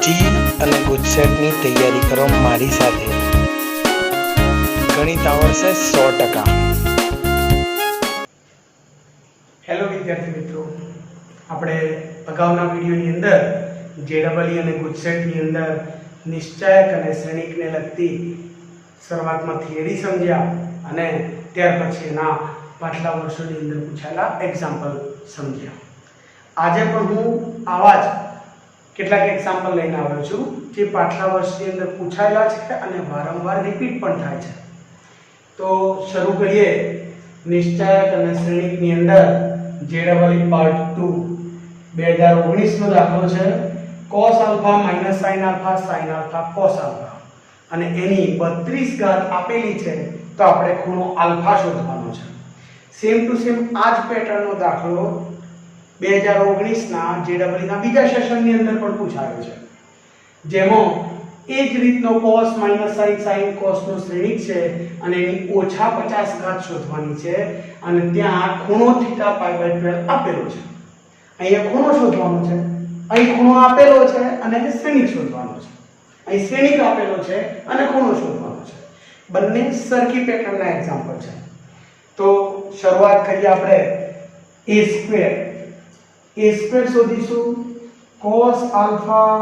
જી અને ગુજસેટની તૈયારી કરો મારી સાથે. ગણિત આવડશે 100%. હેલો વિદ્યાર્થી મિત્રો, આપણે અગાઉના વિડીયોની અંદર જેડબલઈ અને ગુજસેટની અંદર નિશ્ચયક અને શ્રેણિકને લગતી શરૂઆતમાં થિયરી સમજ્યા અને ત્યાર પછી એના પાછલા વર્ષોની અંદર પૂછાયેલા એક્ઝામ્પલ સમજ્યા. આજે પણ હું આવા જ કેટલાક એક્ઝામ્પલ લઈને આવ્યો છું જે પાછલા વર્ષની અંદર પૂછાયેલા છે અને વારંવાર રિપીટ પણ થાય છે. તો શરૂ કરીએ. નિશ્ચયક અને શ્રેણિકની અંદર જેડબલઈ પાર્ટ 2 2019 નો દાખલો છે cos alpha minus sin alpha sin alpha cos alpha અને એની 32 ઘાત આપેલી છે તો આપણે ખૂણો આલ્ફા શોધવાનો છે. સેમ ટુ સેમ આ જ પેટર્નનો દાખલો 2019 ના જેડબલઈ ના બીજા સેશનની અંદર પણ પૂછાયો છે, જેમાં એ જ રીતનો cos sin sin cos નો શ્રેણિક છે અને એની ઓછા 50 ઘાત શોધવાની છે અને ત્યાં ખૂણો θ π/12 આપેલો છે. અહીંયા ખૂણો શોધવાનો છે, અહીં ખૂણો આપેલો છે અને શ્રેણિક શોધવાનો છે. અહીં શ્રેણિક આપેલો છે અને ખૂણો શોધવાનો છે. બંને સરખી પેટર્નના એક્ઝામ્પલ છે. તો શરૂઆત કરીએ આપણે a સ્ક્વેર શોધીશું. cos alpha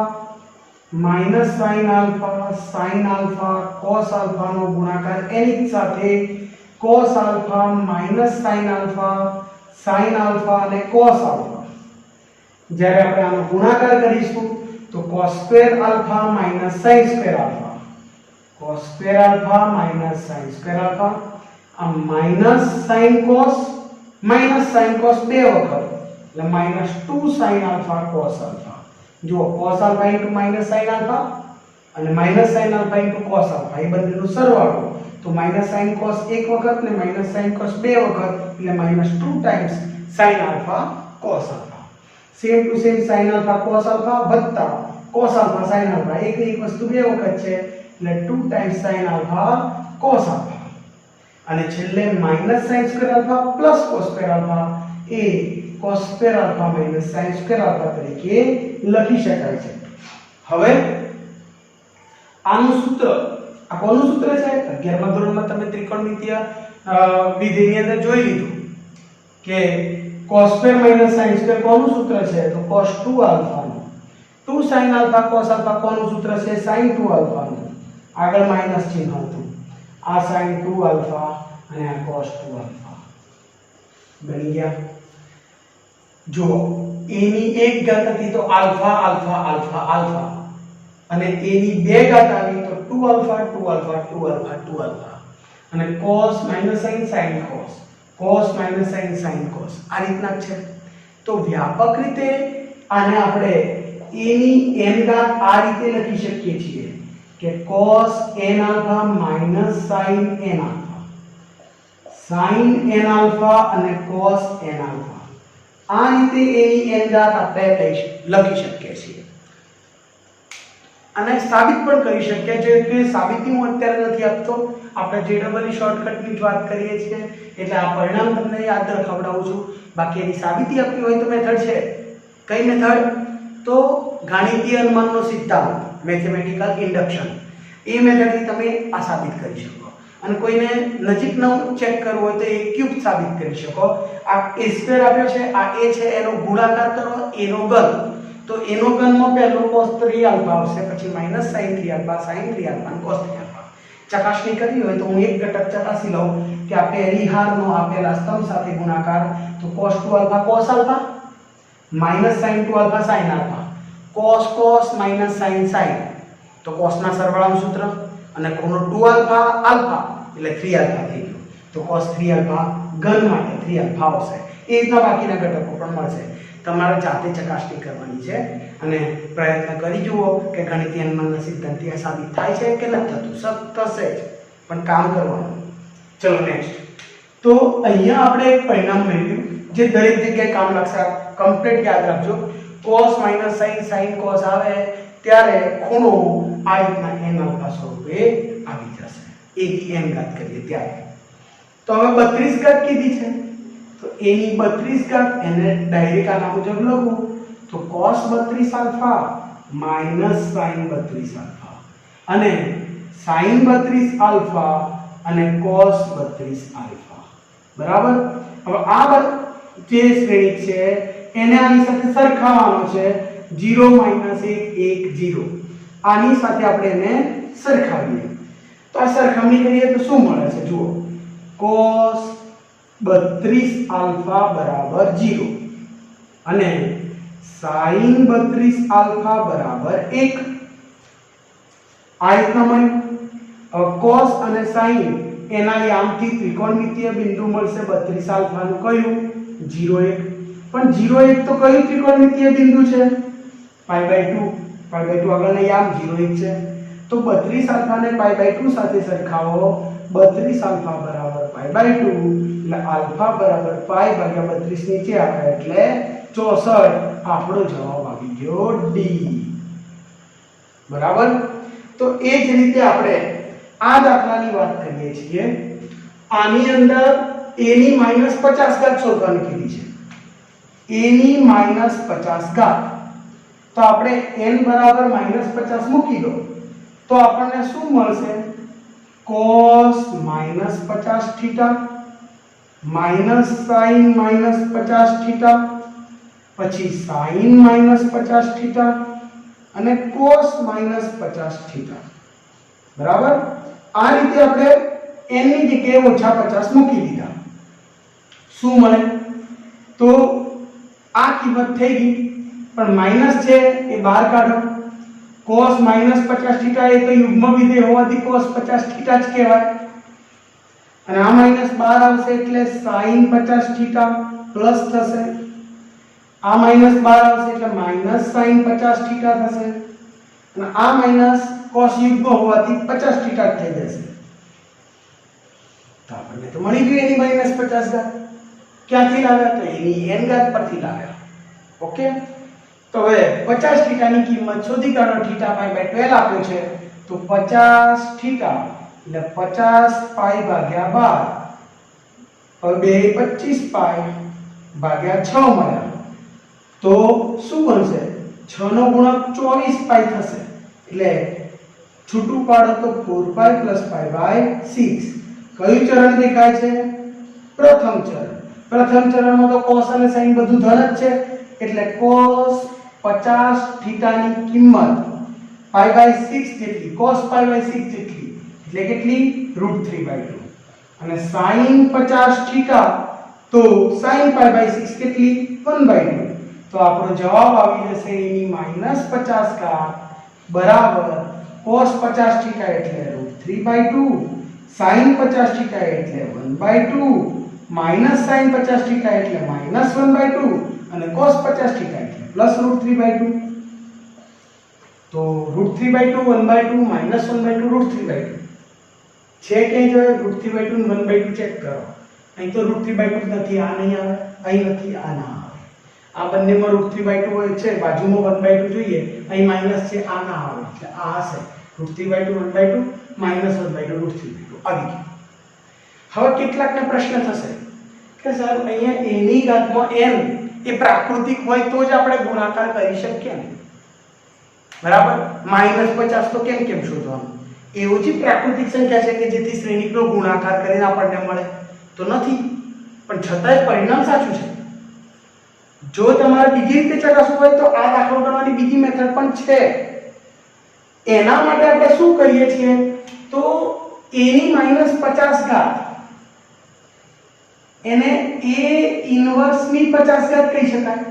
minus sin alpha cos alpha નો ગુણાકાર એની જ સાથે cos alpha minus sin alpha અને cos આલ્ફા. જ્યારે આપણે આનો ગુણાકાર કરીશું તો cos square alpha minus sin square alpha, cos square alpha minus sin square alpha, આ માઈનસ sin cos બે વખત એટલે -2 sin આલ્ફા cos આલ્ફા. જો cos આલ્ફા * sin આલ્ફા અને sin આલ્ફા * cos આલ્ફા એ બંનેનો સરવાળો તો sin cos એક વખત ને sin cos બે વખત એટલે -2 times sin alpha cos alpha. Same to same sin alpha cos alpha વત્તા cos આલ્ફા sin આલ્ફા એક વસ્તુ બે વખત છે એટલે 2 times sin alpha cos alpha. અને છેલ્લે sin square alpha cos square alpha એ cos square alpha sin square alpha તરીકે લખી શકાય છે. હવે આનું સૂત્ર, આ કોનું સૂત્ર છે? 11મા ધોરણમાં તમે ત્રિકોણમિતિય વિધિની અંદર જોઈ લીધું કે cos સ્ક્વેર sin સ્ક્વેર કોનું સૂત્ર છે? તો cos 2 આલ્ફા નું. 2 sin આલ્ફા cos આલ્ફા કોનું સૂત્ર છે? sin 2 આલ્ફા નું. આગળ માઈનસ ચિહ્ન હતું. આ sin 2 આલ્ફા અને આ cos 2 આલ્ફા બની ગયા. જો a ની એક ઘાત હતી તો આલ્ફા આલ્ફા આલ્ફા આલ્ફા અને a ની બે ઘાત આવી તો 2 આલ્ફા 2 આલ્ફા 2 આલ્ફા 2 આલ્ફા અને cos sin sin cos sin cos આ રીતના છે. તો વ્યાપક રીતે આને આપણે a ની n ઘાત આ રીતે લખી શકીએ છીએ કે cos n alpha sin n alpha sin n alpha અને cos n આલ્ફા આ રીતે a ની n ઘાત આપણે લખી શકીએ છીએ. અને સાબિત પણ કરી શકીએ છીએ કે સાબિતી હું અત્યારે નથી આપતો, આપણે જેડબલઈ શોર્ટકટની જ વાત કરીએ છીએ એટલે આ પરિણામ તમને યાદ રખાવડાવું છું. બાકી એની સાબિતી આપવી હોય તો મેથડ છે. કઈ મેથડ? તો ગાણિતીય અનુમાનનો સિદ્ધાંત, મેથેમેટિકલ ઇન્ડક્શન. એ મેથડથી તમે આ સાબિત કરી શકો. અને કોઈને નજીકનું ચેક કરવું હોય તો a ક્યુબ સાબિત કરી શકો. આ a સ્ક્વેર આપ્યો છે, આ a છે, એનો ગુણાકાર કરો, a નો ઘન. તો a નો ઘનમાં પહેલો cos 3 આલ્ફા આવશે, પછી sin 3 આલ્ફા sin 3 આલ્ફા અને cos 3 આલ્ફા. ચકાસણી કરવી હોય તો હું એક ઘટક ચકાસી લઉં કે આ પરિહારનો આપેલા સ્તંભ સાથે ગુણાકાર તો cos 2 alpha cos alpha sin 2 alpha sin alpha cos sin sin તો cos ના સરવાળાનું સૂત્ર અને ખૂણો 2 આલ્ફા આલ્ફા એટલે 3 આલ્ફા થઈ ગયો તો cos 3 આલ્ફા ઘન માટે 3 આલ્ફા આવશે. એ રીતના બાકીના ઘટકો પણ મળશે. તમારે જાતે ચકાસણી કરવાની છે અને પ્રયત્ન કરી જુઓ કે ગણિતીય અનુમાનના સિદ્ધાંતથી આ સાબિત થાય છે કે નથી થતું. થશે જ પણ કામ કરવાનું. ચલો નેક્સ્ટ. તો અહીંયા આપણે એક પરિણામ મેળવ્યું જે દરેક જગ્યાએ કામ લાગશે. કમ્પ્લીટ યાદ રાખજો. cos sin sin cos આવે ત્યારે ખૂણો આ રીતના n આલ્ફા સ્વરૂપે આવી જશે. a ની n ઘાત કરીએ ત્યારે. તો હવે 32 ઘાત કીધી છે તો a ની 32 ઘાત એને ડાયરેક્ટ આના મુજબ લખું તો cos 32 alpha minus sine 32 alpha અને સાઈન 32 આલ્ફા અને કોસ 32 આલ્ફા. બરાબર. હવે આ જે શ્રેણી છે એને આની સાથે સરખાવવાનો છે. 0 - 1 1 0. આની સાથે આપણે એને સરખાવીએ તો આ સરખામણી કરીએ તો શું મળે છે જુઓ. cos 32 આલ્ફા બરાબર 0 અને sin 32 આલ્ફા બરાબર 1. આ રીતના મળ્યું. હવે cos અને sin એના યામથી ત્રિકોણમિતિય બિંદુ મળશે 32 આલ્ફાનું કયું 0 1. પણ 0 1 તો કયું ત્રિકોણમિતિય બિંદુ છે π/2. π/2 આગળના યામ 0 1 છે તો 32 આલ્ફાને π/2 સાથે સરખાવો. 32 આલ્ફા બરાબર π/2 એટલે આલ્ફા બરાબર π/32 નીચે આવે એટલે 64. આપણો જવાબ આવી ગયો ડી. બરાબર. તો એ જ રીતે આપણે આ દાખલાની વાત કરીએ છીએ. આની અંદર a ની -50 ઘાત શોધવાની કીધી છે. a ની -50 ઘાત તો આપણે n બરાબર -50 મૂકી દો તો આપણને શું મળશે cos -50 થીટા sin -50 થીટા પછી sin -50 થીટા અને cos -50 થીટા. બરાબર. આ રીતે આપણે n ની જગ્યાએ -50 મૂકી દીધા. શું મળે તો આ કિંમત થઈ ગઈ પણ માઈનસ છે એ બહાર કાઢો. cos -50 થીટા એ તો યુગ્મ વિધેય હોવાથી cos 50 થીટા જ કહેવાય અને આ માઈનસ બહાર આવશે એટલે sin 50 થીટા પ્લસ થશે. આ માઈનસ બહાર આવશે એટલે માઈનસ sin 50 થીટા થશે અને આ માઈનસ cos યુગ્મ હોવાથી 50 થીટા જ થઈ જશે. તો આપણને તો મળી ગયું એની -50 ઘાત. ક્યાંથી લાવ્યા તો એની n ઘાત પરથી લાવ્યા. ઓકે. તો હવે 50 થીટાની કિંમત શોધી કાઢો. થીટા π/12 આપ્યો છે તો 50 થીટા એટલે 50 π/12. હવે 25 π/6 મળ્યા તો શું બનશે 6 નો ગુણક 24 π થશે એટલે છૂટું પાડો તો 4 π + π/6. કયું ચરણ દેખાય છે પ્રથમ ચરણ. પ્રથમ ચરણમાં તો cos અને sin બધું ધન જ છે એટલે cos 50 થીટાની કિંમત π/6 જેટલી cos π/6 જેટલી એટલે કેટલી √3/2 અને sin 50 થીટા તો sin π/6 કેટલી 1/2. તો આપણો જવાબ આવી જશે એની -50 ઘાત બરાબર cos 50 થીટા એટલે √3/2 sin 50 થીટા એટલે 1/2 sin 50 થીટા એટલે -1/2 અને cos 50 થીટા એટલે +√3/2. તો √3/2 1/2 -1/2 √3/2 છે કે જો √3/2 ને 1/2 ચેક કરો. અહીં તો √3/2 જ નથી. આ નહીં આવે, અહીં નથી, આ ના આવે. આ બંનેમાં √3/2 હોય છે, બાજુમાં 1/2 જોઈએ, અહીં માઈનસ છે, આ ના આવે એટલે આ હશે √3/2 1/2 -1/2 √3/2 આવી ગયું. હવે કેટલાકને પ્રશ્ન થશે કે સર અહીંયા a ની ઘાતમાં n એ પ્રાકૃતિક હોય તો જ આપણે ગુણાકાર કરી શકીએ ને. બરાબર. -50 તો કેમ શોધવાનું? એવું જ પ્રાકૃતિક સંખ્યા છે કે જેથી શ્રેણીકનો ગુણાકાર કરીને આપણને મળે તો નથી, પણ છતાંય પરિણામ સાચું છે. જો તમારે બીજી રીતે ચકાસવું હોય તો આ દાખલો કરવાની બીજી મેથડ પણ છે. એના માટે આપણે શું કરીએ છીએ તો a ની -50 ઘાત એને a ઇન્વર્સ ની 50 ઘાત કહી શકાય.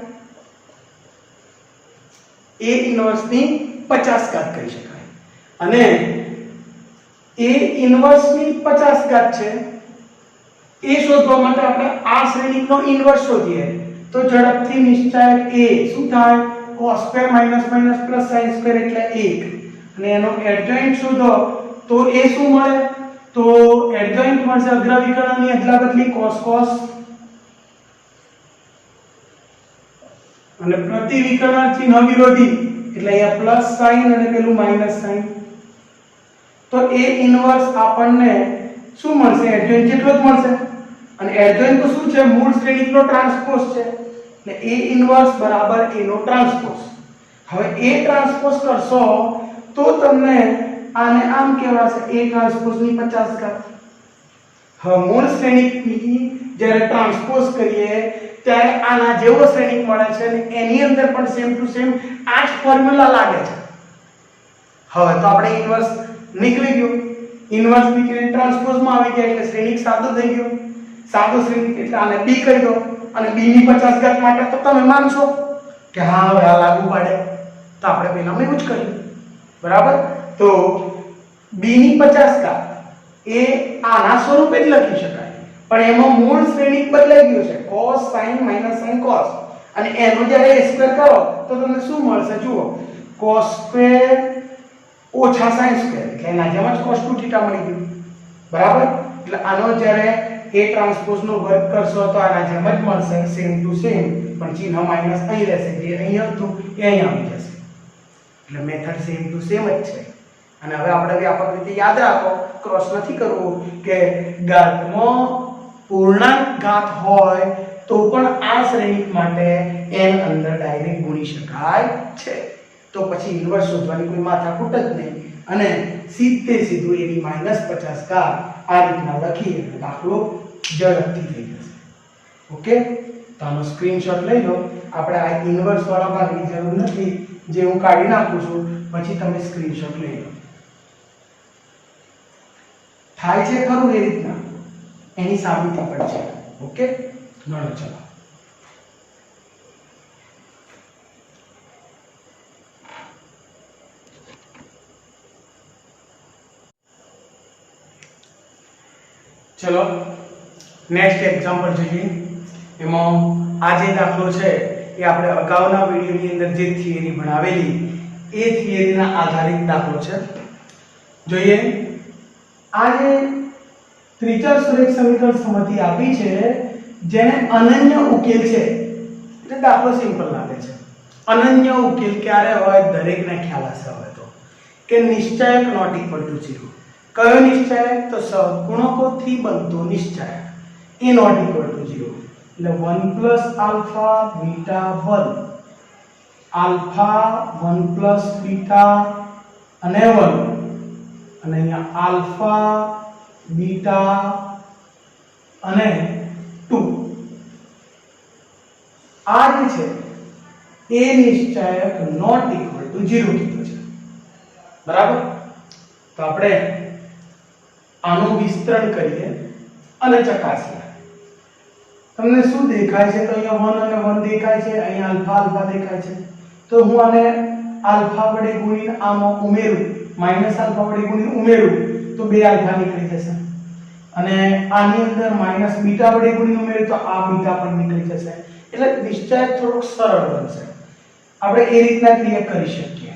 a ઇન્વર્સ ની 50 ઘાત કહી શકાય અને a ઇન્વર્સ ની 50 ઘાત છે એ શોધવા માટે આપણે આ શ્રેણીનો ઇન્વર્સ શોધીએ તો ઝડપથી નિશ્ચાયક a શું થાય cos² - sin² એટલે 1 અને એનો એડજોઇન્ટ શોધો તો એ શું મળે તો એડજોઇન્ટ મળશે અગ્રવિકર્ણની અદલાબદલી cos અને પ્રતિવિકર્ણ ચિહ્ન વિરોધી એટલે અહીંયા પ્લસ સાઈન અને પેલું માઈનસ સાઈન. તો a ઇન્વર્સ આપણને શું મળશે એડજોઇન્ટ જેટલો જ મળશે અને એડજોઇન્ટ તો શું છે મૂળ શ્રેણીકનો ટ્રાન્સપોઝ છે એટલે a ઇન્વર્સ બરાબર a નો ટ્રાન્સપોઝ. હવે A ટ્રાન્સપોઝ કરશો તો તમને આને આમ કહેવાશે A ટ્રાન્સપોઝ ની 50 ઘાત. હવે મૂળ શ્રેણિકની જ્યારે ટ્રાન્સપોઝ કરીએ ત્યારે આના જેવો શ્રેણિક મળે છે અને એની અંદર પણ સેમ ટુ સેમ આ જ ફોર્મ્યુલા લાગે છે. હવે તો આપણે ઇન્વર્સ નીકળી ગયું. ઇન્વર્સ નીકળીને ટ્રાન્સપોઝમાં આવી ગયા એટલે શ્રેણિક સાદું થઈ ગયું. સાદું શ્રેણિક એટલે આને B કહી દો અને B ની 50 ઘાત માટે તો તમે માનશો કે હા હવે આ લાગુ પડે. તો આપણે પહેલામાં એવું જ કર્યું. બરાબર? તો B ની 50 ઘાત એ આના સ્વરૂપે જ લખી શકાય, પણ એમાં મૂળ શ્રેણિક બદલાઈ ગયું છે cos sin sin cos, અને એનો જ્યારે a સ્ક્વેર કરો તો તમને શું મળશે જુઓ, cos સ્ક્વેર ઓછા sin સ્ક્વેર એટલે એના જેમ જ cos 2 થીટા મળી ગયું. બરાબર? એટલે આનો જ્યારે a ટ્રાન્સપોઝ નો વર્ગ કરશો તો આના જેમ જ મળશે સેમ ટુ સેમ, પણ ચિહ્ન માઈનસ અહીં રહેશે, જે અહીં હતું એ અહીં આવી જશે. એટલે મેથડ સેમ ટુ સેમ જ છે. અને હવે આપણે વ્યાપક રીતે યાદ રાખો, ક્રોસ નથી કરવું કે ઘાતમાં પૂર્ણાંક ઘાત હોય તો પણ આ શ્રેણિક માટે n અંદર ડાયરેક્ટ ગુણી શકાય છે. તો પછી ઇન્વર્સ શોધવાની કોઈ માથાકૂટ જ નહીં અને સીધું એની -50 ઘાત આ રીતના લખીએ એટલે દાખલો ઝડપથી થઈ જશે. ઓકે? તો આનો સ્ક્રીનશોટ લઈ લો. આપણે આ ઇન્વર્સ વાળા ભાગની જરૂર નથી, જે હું કાઢી નાખું છું, પછી તમે સ્ક્રીનશોટ લઈ લો. થાય છે ખરું એ રીતના, એની સાબિતી પણ છે. ઓકે? ગણો ચલો. ચલો નેક્સ્ટ એક્ઝામ્પલ જોઈએ. એમાં આ જે દાખલો છે એ આપણે અગાઉના વિડિયોની અંદર જે થિયરી ભણાવેલી એ થિયરીના આધારિત દાખલો છે. જોઈએ. આ જે ત્રિચર સુરેખ સમીકરણ સમમિતિ આપી છે જેને અનન્ય ઉકેલ છે, એટલે દાખલો સિમ્પલ લાગે છે. અનન્ય ઉકેલ ક્યારે હોય દરેકને ખ્યાલ હશે હવે તો, કે નિશ્ચયક નોટ ઇક્વલ ટુ 0. કયો નિશ્ચયક? તો સહગુણકોથી બનતો નિશ્ચયક એ નોટ ઇક્વલ ટુ 0. એટલે 1 plus alpha beta 1, alpha 1 plus beta અને 1, અને અહીંયા આલ્ફા બીટા અને 2. આ જે છે એ નિશ્ચયક નોટ ઇક્વલ ટુ 0 કીધું છે. બરાબર? તો આપણે આનું વિસ્તરણ કરીએ અને ચકાસીએ. તમને શું દેખાય છે? તો અહીંયા 1 અને 1 દેખાય છે, અહીંયા આલ્ફા આલ્ફા દેખાય છે. તો હું આને આલ્ફા વડે ગુણીને આમાં ઉમેરું, માઈનસ આલ્ફા વડે ગુણીને ઉમેરું તો 2 આલ્ફા નીકળી જશે, અને આની અંદર માઈનસ બીટા વડે ગુણીને ઉમેરું તો આ બીટા પણ નીકળી જશે. એટલે નિશ્ચયક થોડુંક સરળ બનશે. આપણે એ રીતના ક્રિયા કરી શકીએ.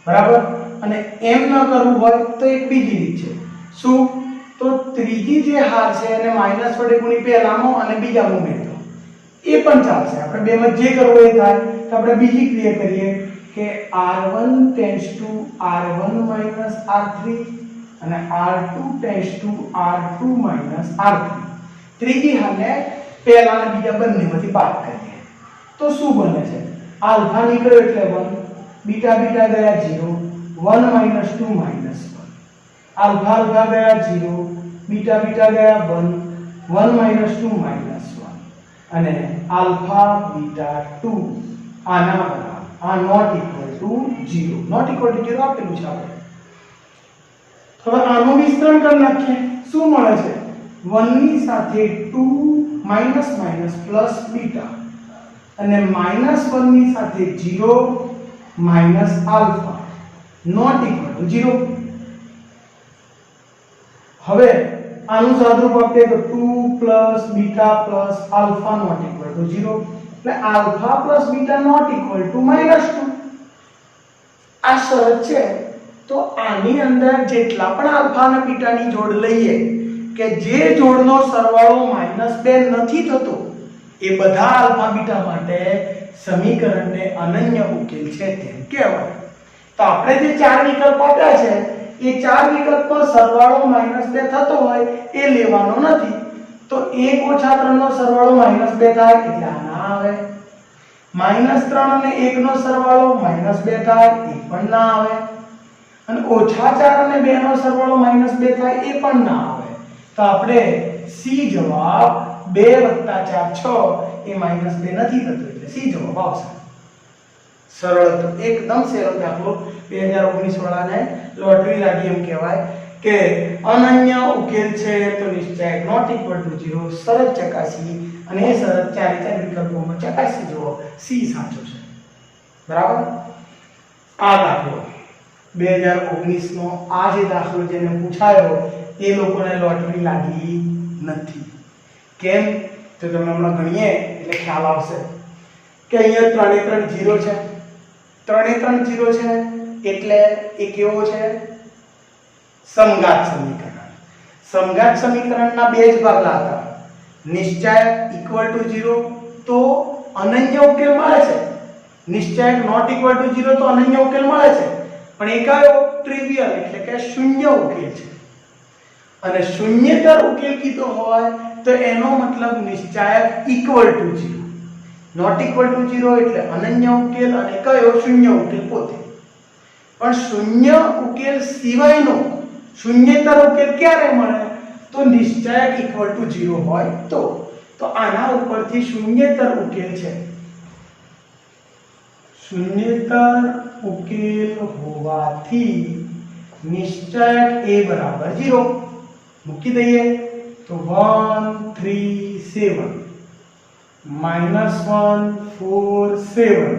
બરાબર? અને એમ ન કરવું હોય તો એક બીજી રીત છે. શું? તો ત્રીજી જે હાર છે એને માઈનસ વડે ગુણી પહેલામાં અને બીજામાં ઉમેરી દો, એ પણ ચાલશે. આપણે બેમાં જે કરવું એ થાય. તો આપણે બીજી ક્રિયા કરીએ કે r1 tends to r1 minus r3 અને r2 tends to r2 minus r3. ત્રીજી હારને પહેલા અને બીજા બંનેમાંથી બાદ કરીએ તો શું બને છે? આલ્ફા નીકળ્યો એટલે 1, બીટા બીટા ગયા 0, 1 માઈનસ 2 માઈનસ 1, આલ્ફા આલ્ફા ગયા 0, બીટા બીટા ગયા 1, 1 માઈનસ 2 માઈનસ 1, અને આલ્ફા બીટા 2 આના બરાબર આ not equal to 0. Not equal to 0 આપેલું છે આપણે. હવે આનું વિસ્તરણ કરી નાખીએ. શું મળે છે? 1 ની સાથે 2 માઈનસ માઈનસ પ્લસ બીટા, અને માઈનસ 1 ની સાથે 0 minus alpha not equal to 0. હવે આનું સાદુરૂપ આપીએ તો 2 plus beta plus alpha not equal to 0. એટલે alpha plus beta not equal to -2. આ શરત છે. તો આની અંદર જેટલા પણ આલ્ફા અને બીટાની જોડ લઈએ કે જે જોડનો સરવાળો -2 નથી થતો એ બધા આલ્ફા બીટા માટે સમીકરણને અનન્ય ઉકેલ છે તેમ કહેવાય. તો આપણે જે ચાર વિકલ્પ આપ્યા છે એ ચાર વિકલ્પમાં સરવાળો -2 થતો હોય એ લેવાનો નથી. તો 1 - 3 નો સરવાળો -2 થાય એટલે આ ના આવે. -3 અને 1 નો સરવાળો -2 થાય એ પણ ના આવે, અને -4 અને 2 નો સરવાળો -2 થાય એ પણ ના આવે. તો આપણે સી જવાબ 2 + 4 6 એ -2 નથી થતો, એટલે સી જવાબ આવશે. સરળ હતો, એકદમ સહેલો દાખલો. 2019 વાળાને લોટરી લાગી એમ કહેવાય કે અનન્ય ઉકેલ છે તો નિશ્ચય નોટ ઇક્વલ ટુ 0 શરત ચકાસી, અને એ શરત ચારે વિકલ્પોમાં ચકાસી જુઓ, સી સાચો છે. બરાબર. આ દાખલો 2019 નો આ જે દાખલો જેને પૂછાયો એ લોકોને લોટરી લાગી નથી. કેમ? તો તમે હમણાં ગણીએ એટલે ખ્યાલ આવશે કે અહીંયા 3 3 0 છે, 3 3 0 છે એટલે એ કેવો છે? સમઘાત સમીકરણ. સમઘાત સમીકરણના બે જ ભાગલા હતા. નિશ્ચાયક ઇક્વલ ટુ 0 તો અનન્ય ઉકેલ મળે છે, નિશ્ચાયક નોટ ઇક્વલ ટુ 0 તો અનન્ય ઉકેલ મળે છે, પણ એ કયો? ટ્રિવિયલ એટલે કે શૂન્ય ઉકેલ છે. અને શૂન્યેતર ઉકેલ કીધો હોય તો એનો મતલબ નિશ્ચાયક equal to 0, not equal to 0 એટલે અનન્ય ઉકેલ, અને કયો? શૂન્ય ઉકેલ પોતે. પણ શૂન્ય ઉકેલ સિવાયનો શૂન્યેતર ઉકેલ ક્યારે મળે? તો નિશ્ચાયક ઇક્વલ ટુ 0 હોય તો. તો આના ઉપરથી શૂન્યેતર ઉકેલ છે, શૂન્યેતર ઉકેલ હોવાથી નિશ્ચાયક a બરાબર 0 મૂકી દઈએ તો 1 3 7 -1 4 7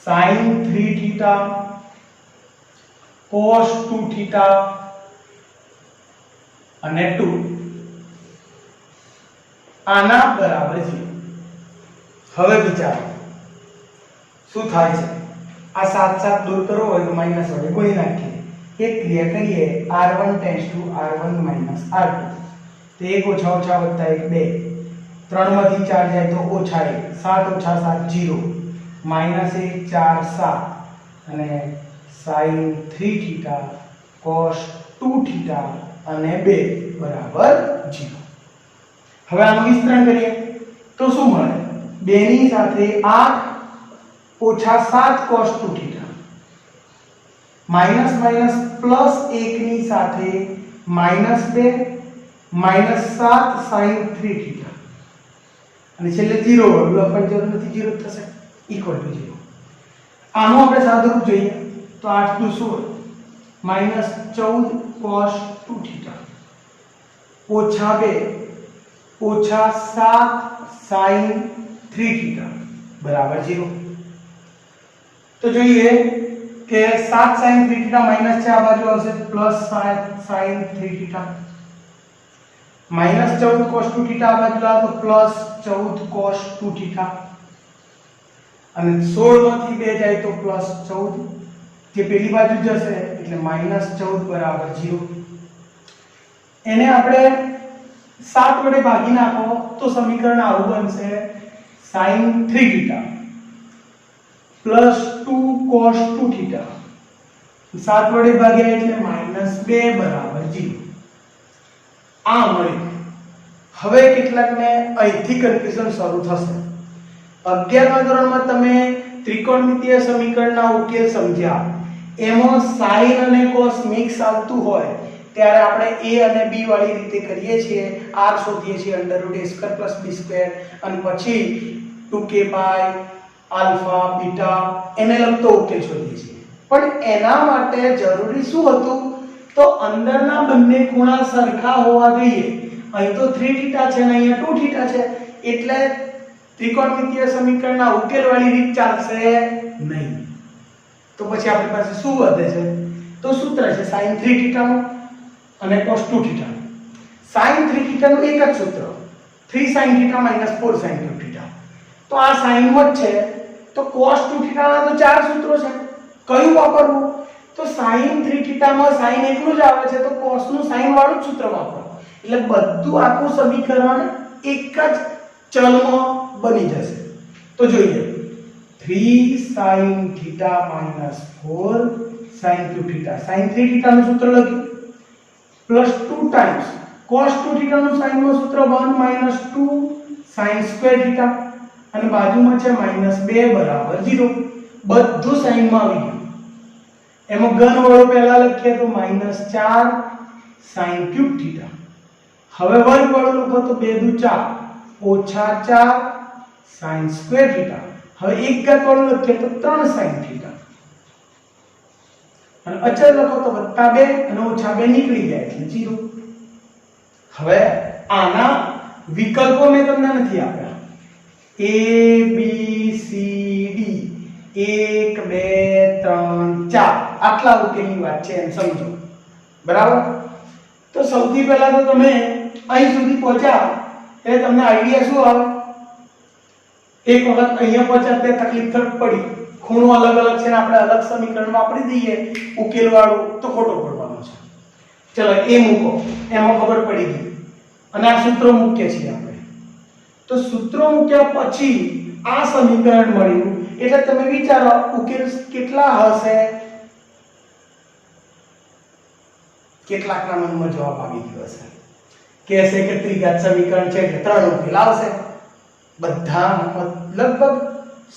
sin 3 theta cos 2 theta અને 2 આના બરાબર છે. હવે વિચારો શું થાય છે? આ 7 7 દૂર કરવો હોય તો માઈનસ વડે ગુણી નાખીએ. એક ક્રિયા કરીએ r1 tends to r1 - r2 તો 1 - 1 + 1 2, 3 માંથી 4 જાય તો -1, 7 - 7 0, -1 4 7 અને sin 3 theta cos 2 theta અને 2 બરાબર 0. હવે આનું વિસ્તરણ કરીએ તો શું મળે? 2 ની સાથે 8 - 7 cos 2 theta, minus minus plus 1 ની સાથે -2 -7 sin 3 theta, અને છેલ્લે 0 વળવું પણ જરૂર નથી, 0 થશે ઇક્વલ ટુ 0. આનું આપણે સાદુરૂપ જોઈએ તો 8 * 2 = -14 cos 2 theta -2 -7 sin 3 theta બરાબર 0. તો જોઈએ કે 7 sin 3 theta માઈનસ છે, આ બાજુ આવશે plus 7 sin 3 theta, -14 cos 2 theta આ બાજુ લાવો તો પ્લસ 14 cos 2 theta, અને 16 માંથી 2 જાય તો પ્લસ 14, જે પેલી બાજુ જશે એટલે -14 બરાબર 0. એને આપણે 7 વડે ભાગી નાખો તો સમીકરણ આવું બનશે: sin 3 theta +2 cos 2 theta, 7 વડે ભાગ્યા એટલે -2 બરાબર 0. આ મળ્યું. હવે કેટલાકને અહીંથી કન્ફ્યુઝન શરૂ થશે. 11મા ધોરણમાં તમે ત્રિકોણમિતિય સમીકરણના ઉકેલ સમજ્યા, એમાં sin અને cos મિક્સ આવતું હોય ત્યારે આપણે a અને b વાળી રીતે કરીએ છીએ. r શોધીએ છીએ √a² + b² અને પછી 2k પાઈ આલ્ફા બીટા એને લગતો ઉકેલ શોધીએ છીએ. પણ એના માટે જરૂરી શું હતું? તો અંદરના બંને ખૂણા સરખા હોવા જોઈએ. અહીં તો 3 થીટા છે અને અહીંયા 2 થીટા છે, એટલે ત્રિકોણમિતિય સમીકરણના ઉકેલ વાળી રીત ચાલશે નહીં. તો પછી આપણી પાસે શું વધે છે? તો સૂત્ર છે sin 3 થીટા અને cos 2 થીટા. sin 3 થીટા નું એક જ સૂત્ર, 3 sin થીટા - 4 sin 2 થીટા. તો આ sin માં જ છે, તો cos 2 થીટા ના તો 4 સૂત્રો છે. કયું વાપરવું? તો sin 3 થીટા માં sin એકલું જ આવે છે, તો cos નું sin વાળું જ સૂત્ર વાપરો. એટલે બધું આખું સમીકરણ એક જ ચલમાં બની જશે. તો જોઈએ 3 sin theta - 4 sin 2 theta. sin 3 theta નું સૂત્ર લખ્યું +2 times cos 2 theta નું sin નું સૂત્ર 1 - 2 sin square theta, અને બાજુમાં છે -2 બરાબર 0. બધું સાઈનમાં આવી ગયું. એમાં ઘન વાળો પહેલા લખીએ તો -4 sin ક્યુબ થીટા. હવે વર્ગ વાળો લખો તો 2 દુ 4 -4 sin સ્ક્વેર થીટા. હવે એક ઘાત વાળો લખીએ તો 3 sin થીટા. અને અચળ લખો તો +2 અને -2 નીકળી જાય એટલે 0. હવે આના વિકલ્પો મેં તમને નથી આપ્યા. A B C D 1 2 3 4 આટલા ઉકેલની વાત છે એમ સમજો. બરાબર? તો સૌથી પહેલા તો તમે અહીં સુધી પહોંચ્યા એટલે તમને આઈડિયા શું આવે? એક વખત અહીંયા પહોંચ્યા તે તકલીફ પડી. ખૂણો અલગ અલગ છે ને આપણે અલગ સમીકરણ વાપરી દઈએ ઉકેલ વાળું તો ખોટો પડવાનો છે. ચલો એ મૂકો, એમાં ખબર પડી ગઈ. અને આ સૂત્રો મૂકીએ છીએ આપણે. તો સૂત્રો મૂક્યા પછી આ સમીકરણ મળ્યું એટલે તમે વિચારો ઉકેલ કેટલા હશે? કેટલાકના મનમાં જવાબ આવી ગયો હશે? કહેશે કે ત્રિઘાત સમીકરણ છે એટલે 3 ઉકેલ આવશે. બધા લગભગ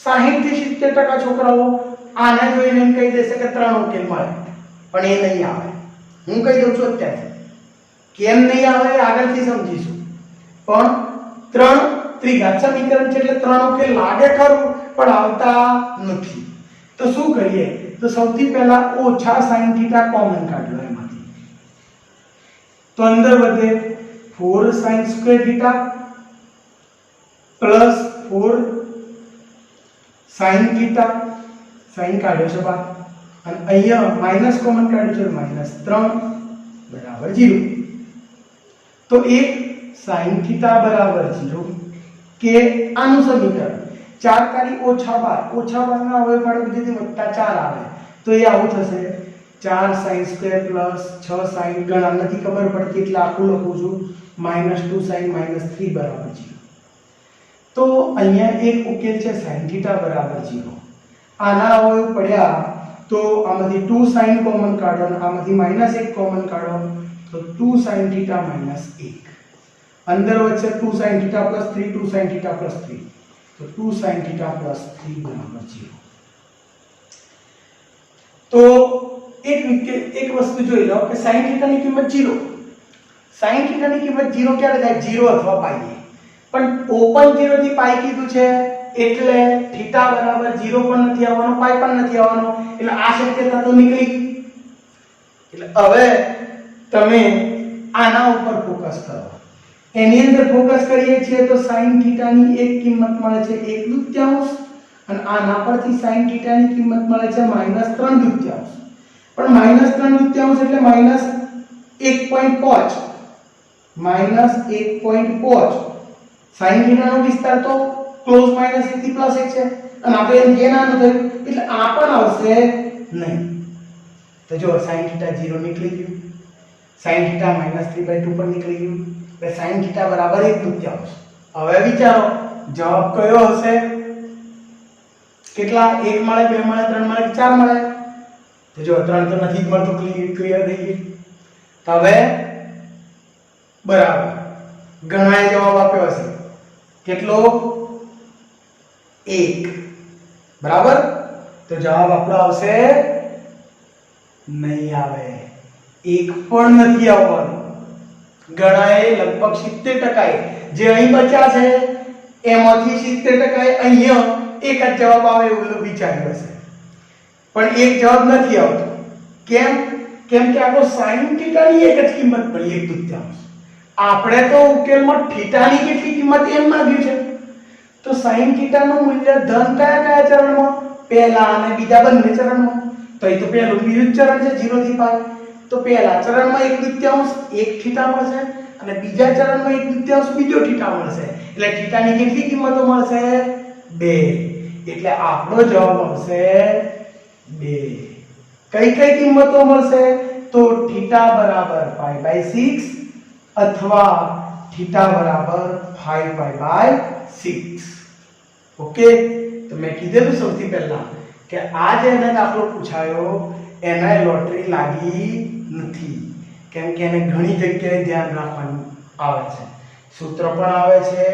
60 થી 70% છોકરાઓ આને જોઈને એમ કહી દેશે કે 3 ઉકેલ મળે. પણ એ નહીં આવે. હું કહી દઉં છું અત્યારથી. કેમ નહીં આવે આગળથી સમજીશું. પણ 3 ત્રિઘાત સમીકરણ છે એટલે 3 ઉકેલ લાગે ખરું પણ આવતા નથી. તો શું કરીએ? તો સૌથી પહેલા ઓછા sin θ કોમન કાઢો એમાંથી. તો અંદર વધે 4 sin square θ plus 4 sin θ. sin કાઢ્યો છે બા અને અહીંયા માઈનસ કોમન કાઢ્યો છે -3 બરાબર 0. તો એક sin θ બરાબર 0 કે આનું સમીકરણ 4 તારી -12 -12 ના હવે મારે બીજેથી +4 આવે તો એ આવું થશે 4 sin સ્ક્વેર પ્લસ 6 sin ગણા નથી ખબર પડતી એટલે આખું લખું છું -2 sin -3 બરાબર 0. તો અહીંયા એક ઉકેલ છે sin θ બરાબર 0. આના અવયવ પડ્યા તો આમાંથી 2 sin કોમન કાઢો અને આમાંથી -1 કોમન કાઢો તો 2 sin θ -1. અંદર વચ્ચે 2 sin θ + 3 2 sin θ + 3 તો 2 sin θ + 3 બરાબર 0. તો એક વસ્તુ જોઈ લો કે sin θ ની કિંમત 0. sin θ ની કિંમત 0 ક્યારે થાય? 0 અથવા પાઈ. પણ ઓપન 0 થી પાઈ કીધું છે એટલે θ બરાબર 0 પણ નથી આવવાનો પાઈ પણ નથી આવવાનો એટલે આ શક્યતા તો નીકળી ગઈ. એટલે હવે તમે આના ઉપર ફોકસ કરો. એની અંદર ફોકસ કરીએ છીએ તો sin θ ની એક કિંમત મળે છે 1/2 અને આના પરથી sin θ ની કિંમત મળે છે -3/2. પણ -3/2 એટલે -1.5 -1.5 sin θ નો વિસ્તાર તો ક્લોઝ -1 થી +1 છે અને આપણે એમ કે નાનું થયું એટલે આ પણ આવશે નહીં. તો જો sin θ 0 નીકળી ગયું, sin θ -3/2 પણ નીકળી ગયું એટલે sin θ બરાબર 1/2. હવે વિચારો જવાબ કયો હશે? કેટલા? 1 મળે, 2 મળે, 3 મળે, 4 મળે? તો જો 3 તો નથી જ મળતો, ક્લિયર થઈ ગયું. તો હવે બરાબર ગણાએ જવાબ આપ્યો હશે કેટલો? 1 બરાબર. તો જવાબ આપણો આવશે નહીં આવે. 1 પણ નથી આવવાનો. ગણાએ લગભગ 70% જે અહીં બચ્યા છે એમાંથી 70% અહીંયા એક જ જવાબ આવે એવું વિચાર્યું હશે પણ એક જવાબ નથી આવતો. કેમ? કેમ કે આપણો sin θ ની એક જ કિંમત મળી 1/2. આપણે તો ઉકેલમાં θ ની કેટલી કિંમત એમ માંગ્યું છે. તો sin θ નું મૂલ્ય ધન કયા ચરણમાં? પહેલા અને બીજા બંને ચરણમાં. તો એ તો પહેલું બીજું ચરણ છે 0 થી π. તો પહેલા ચરણમાં 1/2 એક θ મળશે અને બીજા ચરણમાં 1/2 બીજો θ મળશે. એટલે θ ની કેટલી કિંમતો મળશે? 2. એટલે આપણો જવાબ આવશે 2. કઈ કિંમતો મળશે? તો θ બરાબર π/6 અથવા θ બરાબર 5π/6. ઓકે. તો મેં કીધેલું સૌથી પહેલા કે આ જે એને દાખલો પૂછાયો એને લોટરી લાગી નથી. કેમ કે એને ઘણી જગ્યાએ ધ્યાન રાખવાનું આવે છે. સૂત્ર પણ આવે છે,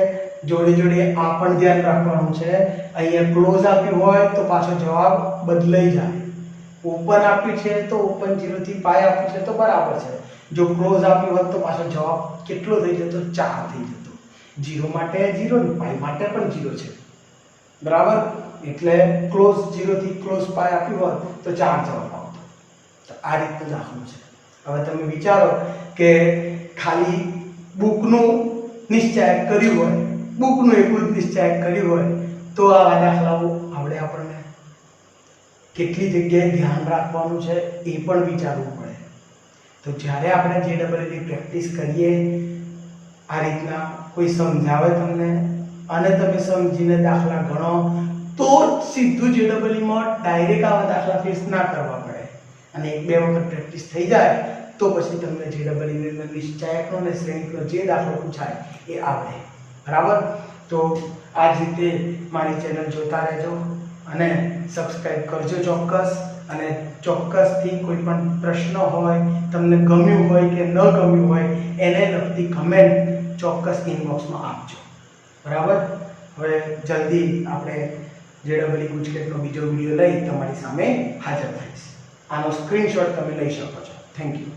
જોડે જોડે આ પણ ધ્યાન રાખવાનું છે, અહીંયા ક્લોઝ આપ્યું હોય તો પાછો જવાબ બદલાઈ જાય, ઓપન આપ્યું છે તો ઓપન 0 થી પાઈ આપ્યું છે તો બરાબર છે, જો ક્લોઝ આપ્યું હોત તો પાછો જવાબ કેટલો થઈ જતો? 4 થઈ જતો. 0 માટે 0 ને પાઈ માટે પણ 0 છે, બરાબર. એટલે ક્લોઝ 0 થી ક્લોઝ પાઈ આપ્યું હોત તો 4 જવાબ આવતો. તો આ રીતનું દાખલું છે. હવે તમે વિચારો કે ખાલી બુકનું નિશ્ચયક કર્યું હોય, બુકનું એકલું જ નિશ્ચયક કર્યું હોય તો આવા દાખલાઓ આવડે આપણને? કેટલી જગ્યાએ ધ્યાન રાખવાનું છે એ પણ વિચારવું પડે. તો જ્યારે આપણે JEE પ્રેક્ટિસ કરીએ, આ રીતના કોઈ સમજાવે તમને અને તમે સમજીને દાખલા ગણો તો સીધું JEE માં ડાયરેક્ટ આવા દાખલા ફેસ ના કરવા પડે. અને 1-2 વખત પ્રેક્ટિસ થઈ જાય તો પછી તમને JEE ની અંદર નિશ્ચયકનો અને શ્રેણિકનો જે દાખલો પૂછાય એ આવડે, બરાબર. તો આ જ રીતે મારી ચેનલ જોતા રહેજો અને સબસ્ક્રાઇબ કરજો ચોક્કસ. અને ચોક્કસથી કોઈ પણ પ્રશ્ન હોય, તમને ગમ્યું હોય કે ન ગમ્યું હોય, એને લગતી કમેન્ટ ચોક્કસ ઇનબોક્સમાં આપજો, બરાબર. હવે જલ્દી આપણે JEE ગુજકેટનો બીજો વિડીયો લઈ તમારી સામે હાજર થઈશ. આનો સ્ક્રીનશોટ તમે લઈ શકો છો. Thank you.